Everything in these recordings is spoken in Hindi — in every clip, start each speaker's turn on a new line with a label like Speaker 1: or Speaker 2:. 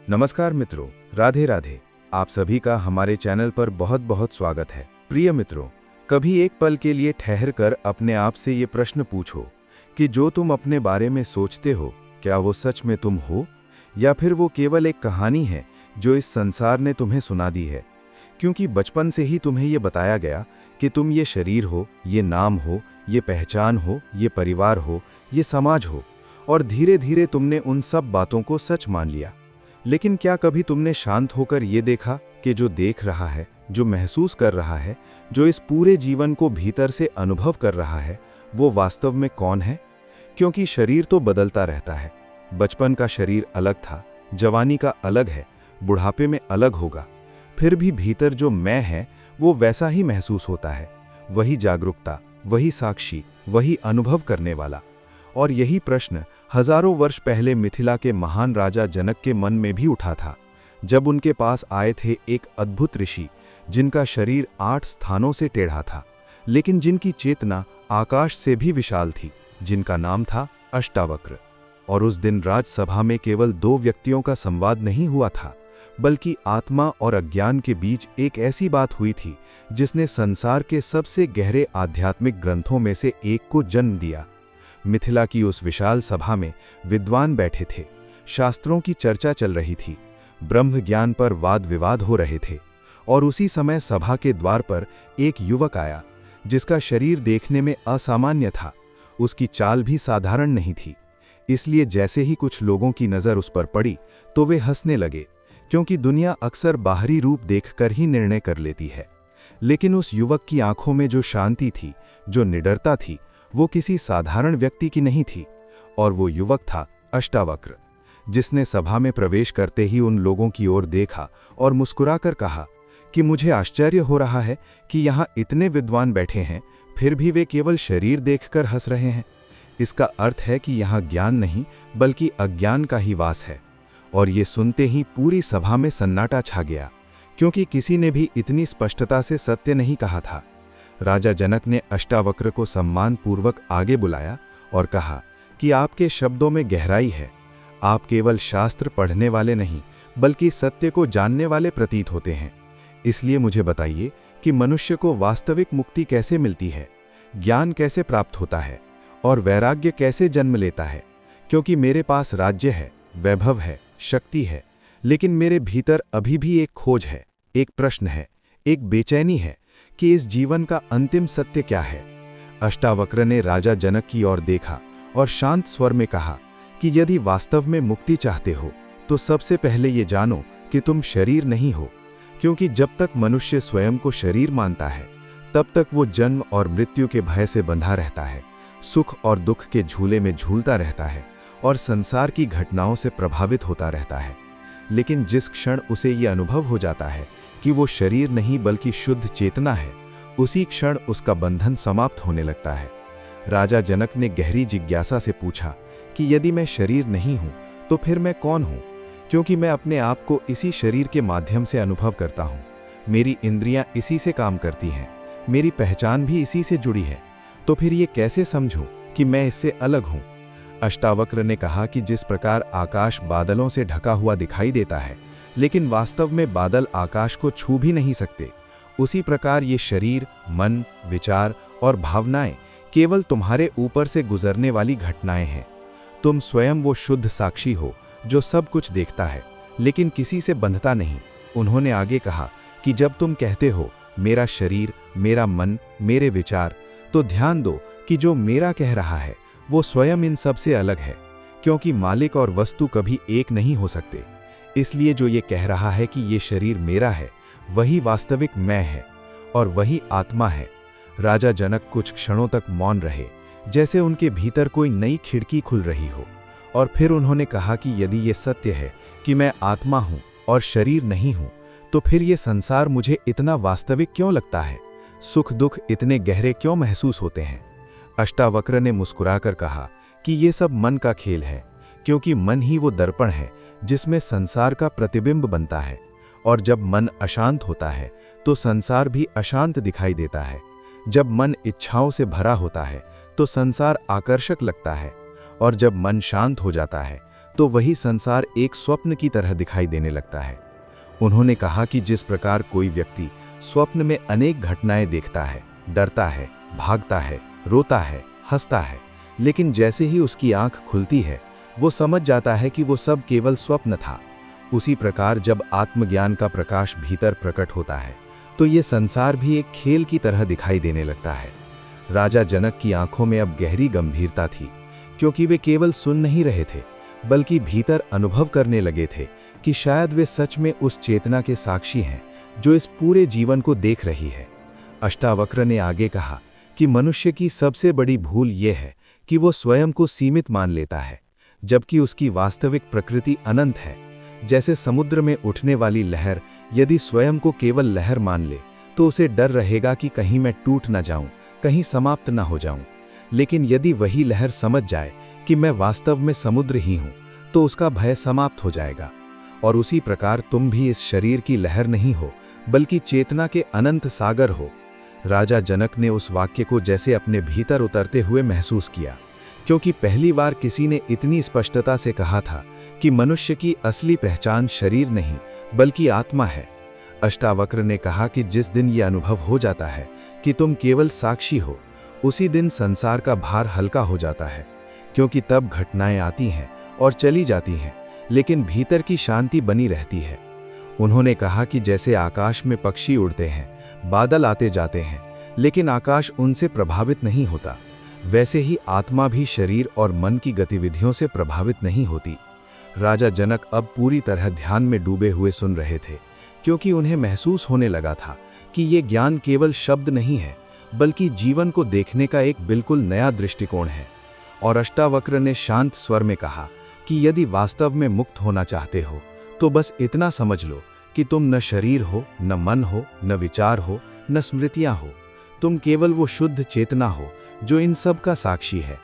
Speaker 1: नमस्कार मित्रों, राधे राधे। आप सभी का हमारे चैनल पर बहुत बहुत स्वागत है। प्रिय मित्रों, कभी एक पल के लिए ठहर कर अपने आप से ये प्रश्न पूछो कि जो तुम अपने बारे में सोचते हो, क्या वो सच में तुम हो, या फिर वो केवल एक कहानी है जो इस संसार ने तुम्हें सुना दी है। क्योंकि बचपन से ही तुम्हें ये बताया गया कि तुम ये शरीर हो, ये नाम हो, ये पहचान हो, ये परिवार हो, ये समाज हो, और धीरे धीरे तुमने उन सब बातों को सच मान लिया। लेकिन क्या कभी तुमने शांत होकर ये देखा कि जो देख रहा है, जो महसूस कर रहा है, जो इस पूरे जीवन को भीतर से अनुभव कर रहा है, वो वास्तव में कौन है? क्योंकि शरीर तो बदलता रहता है। बचपन का शरीर अलग था, जवानी का अलग है, बुढ़ापे में अलग होगा। फिर भी भीतर जो मैं है वो वैसा ही महसूस होता है, वही जागरूकता, वही साक्षी, वही अनुभव करने वाला। और यही प्रश्न हजारों वर्ष पहले मिथिला के महान राजा जनक के मन में भी उठा था, जब उनके पास आए थे एक अद्भुत ऋषि, जिनका शरीर 8 स्थानों से टेढ़ा था, लेकिन जिनकी चेतना आकाश से भी विशाल थी, जिनका नाम था अष्टावक्र। और उस दिन राजसभा में केवल 2 व्यक्तियों का संवाद नहीं हुआ था, बल्कि आत्मा और अज्ञान के बीच एक ऐसी बात हुई थी जिसने संसार के सबसे गहरे आध्यात्मिक ग्रंथों में से एक को जन्म दिया। मिथिला की उस विशाल सभा में विद्वान बैठे थे, शास्त्रों की चर्चा चल रही थी, ब्रह्म ज्ञान पर वाद विवाद हो रहे थे। और उसी समय सभा के द्वार पर एक युवक आया, जिसका शरीर देखने में असामान्य था, उसकी चाल भी साधारण नहीं थी। इसलिए जैसे ही कुछ लोगों की नज़र उस पर पड़ी तो वे हंसने लगे, क्योंकि दुनिया अक्सर बाहरी रूप देखकर ही निर्णय कर लेती है। लेकिन उस युवक की आंखों में जो शांति थी, जो निडरता थी, वो किसी साधारण व्यक्ति की नहीं थी। और वो युवक था अष्टावक्र, जिसने सभा में प्रवेश करते ही उन लोगों की ओर देखा और मुस्कुराकर कहा कि मुझे आश्चर्य हो रहा है कि यहाँ इतने विद्वान बैठे हैं, फिर भी वे केवल शरीर देखकर हंस रहे हैं। इसका अर्थ है कि यहाँ ज्ञान नहीं बल्कि अज्ञान का ही वास है। और ये सुनते ही पूरी सभा में सन्नाटा छा गया, क्योंकि किसी ने भी इतनी स्पष्टता से सत्य नहीं कहा था। राजा जनक ने अष्टावक्र को सम्मानपूर्वक आगे बुलाया और कहा कि आपके शब्दों में गहराई है। आप केवल शास्त्र पढ़ने वाले नहीं बल्कि सत्य को जानने वाले प्रतीत होते हैं। इसलिए मुझे बताइए कि मनुष्य को वास्तविक मुक्ति कैसे मिलती है, ज्ञान कैसे प्राप्त होता है और वैराग्य कैसे जन्म लेता है। क्योंकि मेरे पास राज्य है, वैभव है, शक्ति है, लेकिन मेरे भीतर अभी भी एक खोज है, एक प्रश्न है, एक बेचैनी है कि इस जीवन का अंतिम सत्य क्या है। अष्टावक्र ने राजा जनक की ओर देखा और शांत स्वर में कहा कि यदि वास्तव में मुक्ति चाहते हो तो सबसे पहले ये जानो कि तुम शरीर नहीं हो। क्योंकि जब तक मनुष्य स्वयं को शरीर मानता है, तब तक वो जन्म और मृत्यु के भय से बंधा रहता है, सुख और दुख के झूले में झूलता रहता है और संसार की घटनाओं से प्रभावित होता रहता है। लेकिन जिस क्षण उसे ये अनुभव हो जाता है कि वो शरीर नहीं बल्कि शुद्ध चेतना है, उसी क्षण उसका बंधन समाप्त होने लगता है। राजा जनक ने गहरी जिज्ञासा से पूछा कि यदि मैं शरीर नहीं हूं तो फिर मैं कौन हूं? क्योंकि मैं अपने आप को इसी शरीर के माध्यम से अनुभव करता हूं, मेरी इंद्रियां इसी से काम करती हैं, मेरी पहचान भी इसी से जुड़ी है, तो फिर ये कैसे समझूं कि मैं इससे अलग हूं? अष्टावक्र ने कहा कि जिस प्रकार आकाश बादलों से ढका हुआ दिखाई देता है, लेकिन वास्तव में बादल आकाश को छू भी नहीं सकते, उसी प्रकार ये शरीर, मन, विचार और भावनाएं केवल तुम्हारे ऊपर से गुजरने वाली घटनाएं हैं। तुम स्वयं वो शुद्ध साक्षी हो जो सब कुछ देखता है, लेकिन किसी से बंधता नहीं। उन्होंने आगे कहा कि जब तुम कहते हो मेरा शरीर, मेरा मन, मेरे विचार, तो ध्यान दो कि जो मेरा कह रहा है वो स्वयं इन सब से अलग है, क्योंकि मालिक और वस्तु कभी एक नहीं हो सकते। इसलिए जो ये कह रहा है कि ये शरीर मेरा है, वही वास्तविक मैं है और वही आत्मा है। राजा जनक कुछ क्षणों तक मौन रहे, जैसे उनके भीतर कोई नई खिड़की खुल रही हो। और फिर उन्होंने कहा कि यदि ये सत्य है कि मैं आत्मा हूँ और शरीर नहीं हूँ, तो फिर ये संसार मुझे इतना वास्तविक क्यों लगता है? सुख दुख इतने गहरे क्यों महसूस होते हैं? अष्टावक्र ने मुस्कुराकर कहा कि ये सब मन का खेल है, क्योंकि मन ही वो दर्पण है जिसमें संसार का प्रतिबिंब बनता है। और जब मन अशांत होता है तो संसार भी अशांत दिखाई देता है। जब मन इच्छाओं से भरा होता है तो संसार आकर्षक लगता है, और जब मन शांत हो जाता है तो वही संसार एक स्वप्न की तरह दिखाई देने लगता है। उन्होंने कहा कि जिस प्रकार कोई व्यक्ति स्वप्न में अनेक घटनाएं देखता है, डरता है, भागता है, रोता है, हंसता है, लेकिन जैसे ही उसकी आंख खुलती है वो समझ जाता है कि वो सब केवल स्वप्न था। उसी प्रकार जब आत्मज्ञान का प्रकाश भीतर प्रकट होता है तो ये संसार भी एक खेल की तरह दिखाई देने लगता है। राजा जनक की आंखों में अब गहरी गंभीरता थी, क्योंकि वे केवल सुन नहीं रहे थे बल्कि भीतर अनुभव करने लगे थे कि शायद वे सच में उस चेतना के साक्षी हैं जो इस पूरे जीवन को देख रही है। अष्टावक्र ने आगे कहा कि मनुष्य की सबसे बड़ी भूल ये है कि वो स्वयं को सीमित मान लेता है, जबकि उसकी वास्तविक प्रकृति अनंत है। जैसे समुद्र में उठने वाली लहर यदि स्वयं को केवल लहर मान ले तो उसे डर रहेगा कि कहीं मैं टूट न जाऊं, कहीं समाप्त न हो जाऊं। लेकिन यदि वही लहर समझ जाए कि मैं वास्तव में समुद्र ही हूं, तो उसका भय समाप्त हो जाएगा। और उसी प्रकार तुम भी इस शरीर की लहर नहीं हो बल्कि चेतना के अनंत सागर हो। राजा जनक ने उस वाक्य को जैसे अपने भीतर उतरते हुए महसूस किया, क्योंकि पहली बार किसी ने इतनी स्पष्टता से कहा था कि मनुष्य की असली पहचान शरीर नहीं बल्कि आत्मा है। अष्टावक्र ने कहा कि जिस दिन यह अनुभव हो जाता है कि तुम केवल साक्षी हो, उसी दिन संसार का भार हल्का हो जाता है, क्योंकि तब घटनाएं आती हैं और चली जाती हैं, लेकिन भीतर की शांति बनी रहती है। उन्होंने कहा कि जैसे आकाश में पक्षी उड़ते हैं, बादल आते जाते हैं, लेकिन आकाश उनसे प्रभावित नहीं होता, वैसे ही आत्मा भी शरीर और मन की गतिविधियों से प्रभावित नहीं होती। राजा जनक अब पूरी तरह ध्यान में डूबे हुए सुन रहे थे, क्योंकि उन्हें महसूस होने लगा था कि ये ज्ञान केवल शब्द नहीं है बल्कि जीवन को देखने का एक बिल्कुल नया दृष्टिकोण है। और अष्टावक्र ने शांत स्वर में कहा कि यदि वास्तव में मुक्त होना चाहते हो तो बस इतना समझ लो कि तुम न शरीर हो, न मन हो, न विचार हो, न स्मृतियां हो। तुम केवल वो शुद्ध चेतना हो जो इन सब का साक्षी है।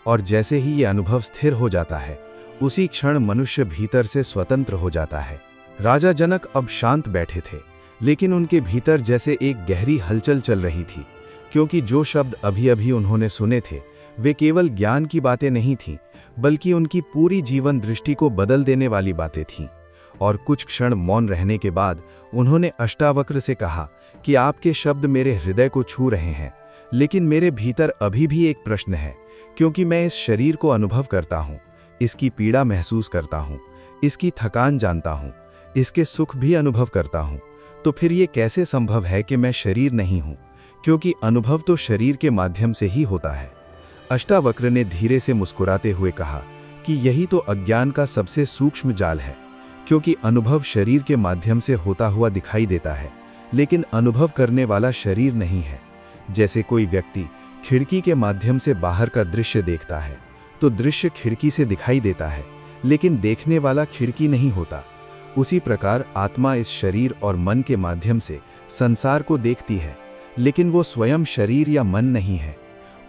Speaker 1: और जैसे ही ये अनुभव स्थिर हो जाता है, उसी क्षण मनुष्य भीतर से स्वतंत्र हो जाता है। राजा जनक अब शांत बैठे थे, लेकिन उनके भीतर जैसे एक गहरी हलचल चल रही थी, क्योंकि जो शब्द अभी अभी उन्होंने सुने थे वे केवल ज्ञान की बातें नहीं थीं, बल्कि उनकी पूरी जीवन दृष्टि को बदल देने वाली बातें थीं। और कुछ क्षण मौन रहने के बाद उन्होंने अष्टावक्र से कहा कि आपके शब्द मेरे हृदय को छू रहे हैं, लेकिन मेरे भीतर अभी भी एक प्रश्न है, क्योंकि मैं इस शरीर को अनुभव करता हूँ, इसकी पीड़ा महसूस करता हूँ, इसकी थकान जानता हूँ, इसके सुख भी अनुभव करता हूँ। तो फिर ये कैसे संभव है कि मैं शरीर नहीं हूँ, क्योंकि अनुभव तो शरीर के माध्यम से ही होता है। अष्टावक्र ने धीरे से मुस्कुराते हुए कहा कि यही तो अज्ञान का सबसे सूक्ष्म जाल है, क्योंकि अनुभव शरीर के माध्यम से होता हुआ दिखाई देता है, लेकिन अनुभव करने वाला शरीर नहीं है। जैसे कोई व्यक्ति खिड़की के माध्यम से बाहर का दृश्य देखता है तो दृश्य खिड़की से दिखाई देता है, लेकिन देखने वाला खिड़की नहीं होता। उसी प्रकार आत्मा इस शरीर और मन के माध्यम से संसार को देखती है, लेकिन वो स्वयं शरीर या मन नहीं है।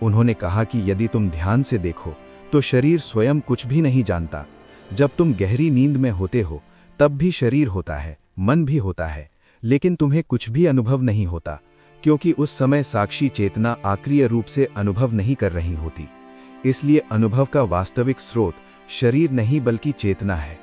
Speaker 1: उन्होंने कहा कि यदि तुम ध्यान से देखो तो शरीर स्वयं कुछ भी नहीं जानता। जब तुम गहरी नींद में होते हो तब भी शरीर होता है, मन भी होता है, लेकिन तुम्हें कुछ भी अनुभव नहीं होता, क्योंकि उस समय साक्षी चेतना आक्रिय रूप से अनुभव नहीं कर रही होती। इसलिए अनुभव का वास्तविक स्रोत शरीर नहीं बल्कि चेतना है।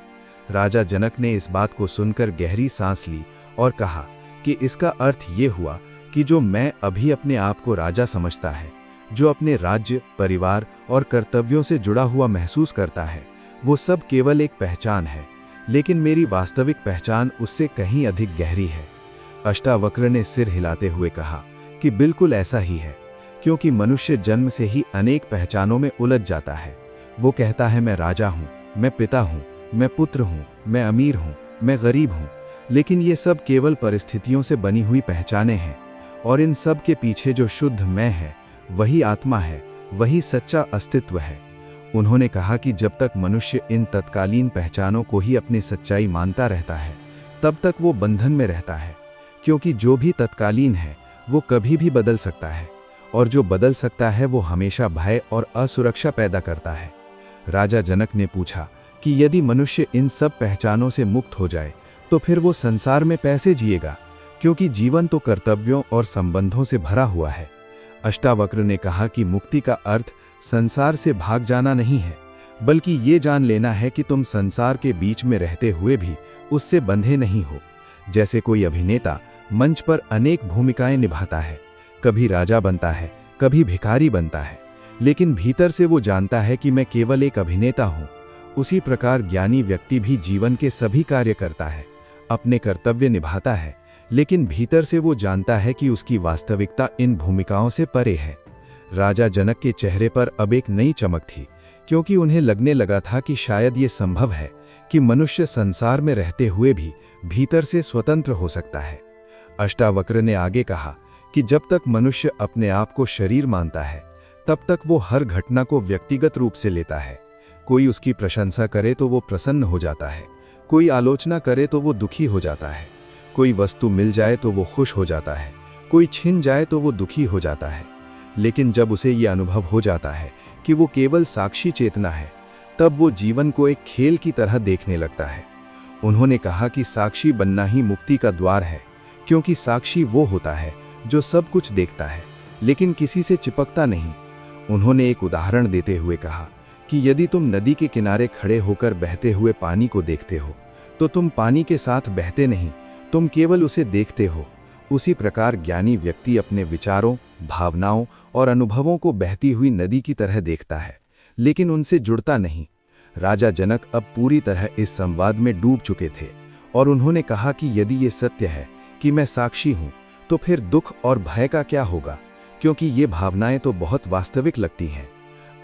Speaker 1: राजा जनक ने इस बात को सुनकर गहरी सांस ली और कहा कि इसका अर्थ ये हुआ कि जो मैं अभी अपने आप को राजा समझता है, जो अपने राज्य, परिवार और कर्तव्यों से जुड़ा हुआ महसूस करता है, वो सब केवल एक पहचान है, लेकिन मेरी वास्तविक पहचान उससे कहीं अधिक गहरी है। अष्टावक्र ने सिर हिलाते हुए कहा कि बिल्कुल ऐसा ही है, क्योंकि मनुष्य जन्म से ही अनेक पहचानों में उलझ जाता है। वो कहता है मैं राजा हूँ, मैं पिता हूँ, मैं पुत्र हूँ, मैं अमीर हूँ, मैं गरीब हूँ, लेकिन ये सब केवल परिस्थितियों से बनी हुई पहचानें हैं। और इन सब के पीछे जो शुद्ध मैं है वही आत्मा है, वही सच्चा अस्तित्व है। उन्होंने कहा कि जब तक मनुष्य इन तत्कालीन पहचानों को ही अपनी सच्चाई मानता रहता है, तब तक वो बंधन में रहता है, क्योंकि जो भी तत्कालीन है वो कभी भी बदल सकता है, और जो बदल सकता है वो हमेशा भय और असुरक्षा पैदा करता है। राजा जनक ने पूछा कि यदि मनुष्य इन सब पहचानों से मुक्त हो जाए तो फिर वो संसार में कैसे जिएगा, क्योंकि जीवन तो कर्तव्यों और संबंधों से भरा हुआ है। अष्टावक्र ने कहा कि मुक्ति का अर्थ संसार से भाग जाना नहीं है, बल्कि ये जान लेना है कि तुम संसार के बीच में रहते हुए भी उससे बंधे नहीं हो। जैसे कोई अभिनेता मंच पर अनेक भूमिकाएं निभाता है, कभी राजा बनता है, कभी भिखारी बनता है, लेकिन भीतर से वो जानता है कि मैं केवल एक अभिनेता हूँ। उसी प्रकार ज्ञानी व्यक्ति भी जीवन के सभी कार्य करता है, अपने कर्तव्य निभाता है, लेकिन भीतर से वो जानता है कि उसकी वास्तविकता इन भूमिकाओं से परे है। राजा जनक के चेहरे पर अब एक नई चमक थी, क्योंकि उन्हें लगने लगा था कि शायद ये संभव है कि मनुष्य संसार में रहते हुए भी भीतर से स्वतंत्र हो सकता है। अष्टावक्र ने आगे कहा कि जब तक मनुष्य अपने आप को शरीर मानता है, तब तक वो हर घटना को व्यक्तिगत रूप से लेता है। कोई उसकी प्रशंसा करे तो वो प्रसन्न हो जाता है, कोई आलोचना करे तो वो दुखी हो जाता है, कोई वस्तु मिल जाए तो वो खुश हो जाता है, कोई छिन जाए तो वो दुखी हो जाता है। लेकिन जब उसे ये अनुभव हो जाता है कि वो केवल साक्षी चेतना है, तब वो जीवन को एक खेल की तरह देखने लगता है। उन्होंने कहा कि साक्षी बनना ही मुक्ति का द्वार है, क्योंकि साक्षी वो होता है जो सब कुछ देखता है, लेकिन किसी से चिपकता नहीं। उन्होंने एक उदाहरण देते हुए कहा कि यदि तुम नदी के किनारे खड़े होकर बहते हुए पानी को देखते हो, तो तुम पानी के साथ बहते नहीं, तुम केवल उसे देखते हो। उसी प्रकार ज्ञानी व्यक्ति अपने विचारों, भावनाओं और अनुभवों को बहती हुई नदी की तरह देखता है, लेकिन उनसे जुड़ता नहीं। राजा जनक अब पूरी तरह इस संवाद में डूब चुके थे और उन्होंने कहा कि यदि ये सत्य है कि मैं साक्षी हूं, तो फिर दुख और भय का क्या होगा, क्योंकि ये भावनाएं तो बहुत वास्तविक लगती हैं।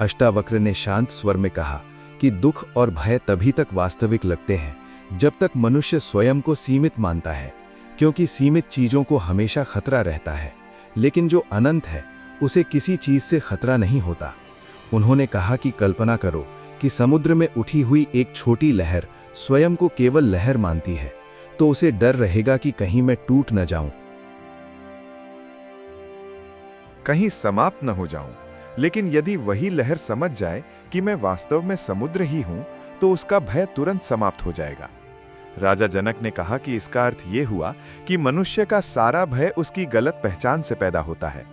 Speaker 1: अष्टावक्र ने शांत स्वर में कहा कि दुख और भय तभी तक वास्तविक लगते हैं जब तक मनुष्य स्वयं को सीमित मानता है, क्योंकि सीमित चीजों को हमेशा खतरा रहता है, लेकिन जो अनंत है उसे किसी चीज से खतरा नहीं होता। उन्होंने कहा कि कल्पना करो कि समुद्र में उठी हुई एक छोटी लहर स्वयं को केवल लहर मानती है, तो उसे डर रहेगा कि कहीं मैं टूट न जाऊं,
Speaker 2: कहीं समाप्त न हो जाऊं। लेकिन यदि वही लहर समझ जाए कि मैं वास्तव में समुद्र ही हूं, तो उसका भय तुरंत समाप्त हो जाएगा। राजा जनक ने कहा कि इसका अर्थ यह हुआ कि मनुष्य का सारा भय उसकी गलत पहचान से पैदा होता है।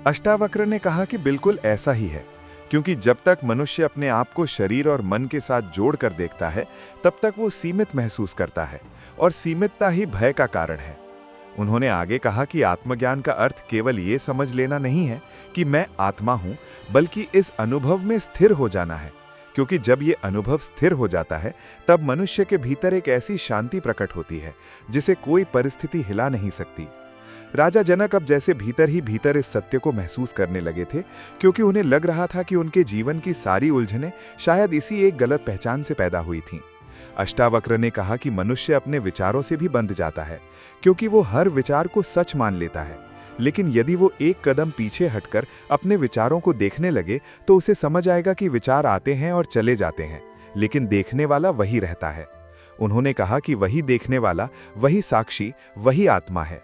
Speaker 2: अष्टावक्र ने कहा कि बिल्कुल ऐसा ही है, क्योंकि जब तक मनुष्य अपने आप को शरीर और मन के साथ जोड़कर देखता है, तब तक वो सीमित महसूस करता है, और सीमितता ही भय का कारण है। उन्होंने आगे कहा कि आत्मज्ञान का अर्थ केवल ये समझ लेना नहीं है कि मैं आत्मा हूं, बल्कि इस अनुभव में स्थिर हो जाना है, क्योंकि जब ये अनुभव स्थिर हो जाता है, तब मनुष्य के भीतर एक ऐसी शांति प्रकट होती है जिसे कोई परिस्थिति हिला नहीं सकती। राजा जनक अब जैसे भीतर ही भीतर इस सत्य को महसूस करने लगे थे, क्योंकि उन्हें लग रहा था कि उनके जीवन की सारी उलझनें शायद इसी एक गलत पहचान से पैदा हुई थीं। अष्टावक्र ने कहा कि मनुष्य अपने विचारों से भी बंध जाता है, क्योंकि वो हर विचार को सच मान लेता है। लेकिन यदि वो एक कदम पीछे हटकर अपने विचारों को देखने लगे, तो उसे समझ आएगा कि विचार आते हैं और चले जाते हैं, लेकिन देखने वाला वही रहता है। उन्होंने कहा कि वही देखने वाला, वही साक्षी, वही आत्मा है।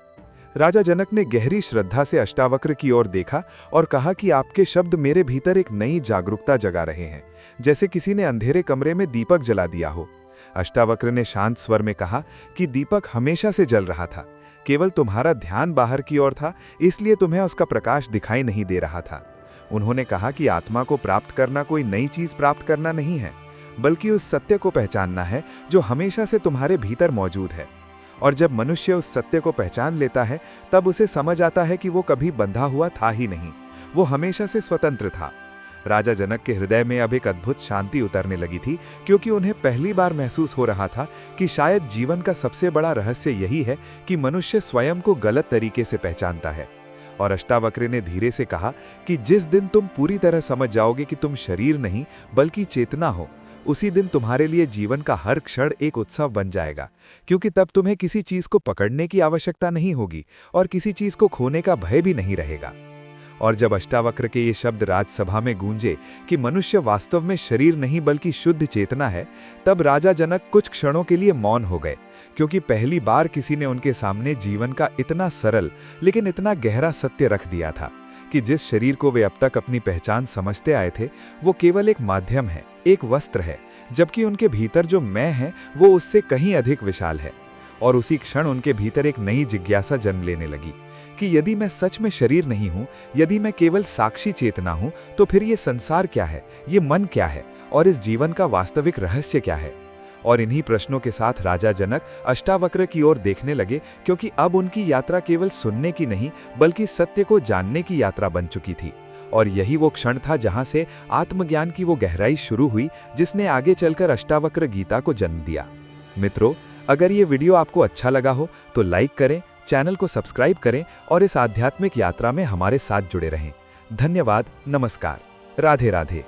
Speaker 2: राजा जनक ने गहरी श्रद्धा से अष्टावक्र की ओर देखा और कहा कि आपके शब्द मेरे भीतर एक नई जागरूकता जगा रहे हैं, जैसे किसी ने अंधेरे कमरे में दीपक जला दिया हो। अष्टावक्र ने शांत स्वर में कहा कि दीपक हमेशा से जल रहा था, केवल तुम्हारा ध्यान बाहर की ओर था, इसलिए तुम्हें उसका प्रकाश दिखाई नहीं दे रहा था। उन्होंने कहा कि आत्मा को प्राप्त करना कोई नई चीज प्राप्त करना नहीं है, बल्कि उस सत्य को पहचानना है जो हमेशा से तुम्हारे भीतर मौजूद है। और जब मनुष्य उस सत्य को पहचान लेता है, तब उसे समझ आता है कि वो कभी बंधा हुआ था ही नहीं, वो हमेशा से स्वतंत्र था। राजा जनक के हृदय में अब एक अद्भुत शांति उतरने लगी थी, क्योंकि उन्हें पहली बार महसूस हो रहा था कि शायद जीवन का सबसे बड़ा रहस्य यही है कि मनुष्य स्वयं को गलत तरीके से पहचानता है। और अष्टावक्र ने धीरे से कहा कि जिस दिन तुम पूरी तरह समझ जाओगे कि तुम शरीर नहीं बल्कि चेतना हो, उसी दिन तुम्हारे लिए जीवन का हर क्षण एक उत्सव बन जाएगा, क्योंकि तब तुम्हें किसी चीज को पकड़ने की आवश्यकता नहीं होगी और किसी चीज को खोने का भय भी नहीं रहेगा। और जब अष्टावक्र के ये शब्द राजसभा में गूंजे कि मनुष्य वास्तव में शरीर नहीं बल्कि शुद्ध चेतना है, तब राजा जनक कुछ क्षणों के लिए मौन हो गए, क्योंकि पहली बार किसी ने उनके सामने जीवन का इतना सरल लेकिन इतना गहरा सत्य रख दिया था कि जिस शरीर को वे अब तक अपनी पहचान समझते आए थे, वो केवल एक माध्यम है, एक वस्त्र है, जबकि उनके भीतर जो मैं है वो उससे कहीं अधिक विशाल है। और उसी क्षण उनके भीतर एक नई जिज्ञासा जन्म लेने लगी
Speaker 3: कि यदि मैं सच में शरीर नहीं हूँ, यदि मैं केवल साक्षी चेतना हूँ, तो फिर ये संसार क्या है, ये मन क्या है, और इस जीवन का वास्तविक रहस्य क्या है। और इन्हीं प्रश्नों के साथ राजा जनक अष्टावक्र की ओर देखने लगे, क्योंकि अब उनकी यात्रा केवल सुनने की नहीं बल्कि सत्य को जानने की यात्रा बन चुकी थी। और यही वो क्षण था जहां से आत्मज्ञान की वो गहराई शुरू हुई जिसने आगे चलकर अष्टावक्र गीता को जन्म दिया। मित्रों, अगर ये वीडियो आपको अच्छा लगा हो तो लाइक करें, चैनल को सब्सक्राइब करें और इस आध्यात्मिक यात्रा में हमारे साथ जुड़े रहें। धन्यवाद। नमस्कार। राधे राधे।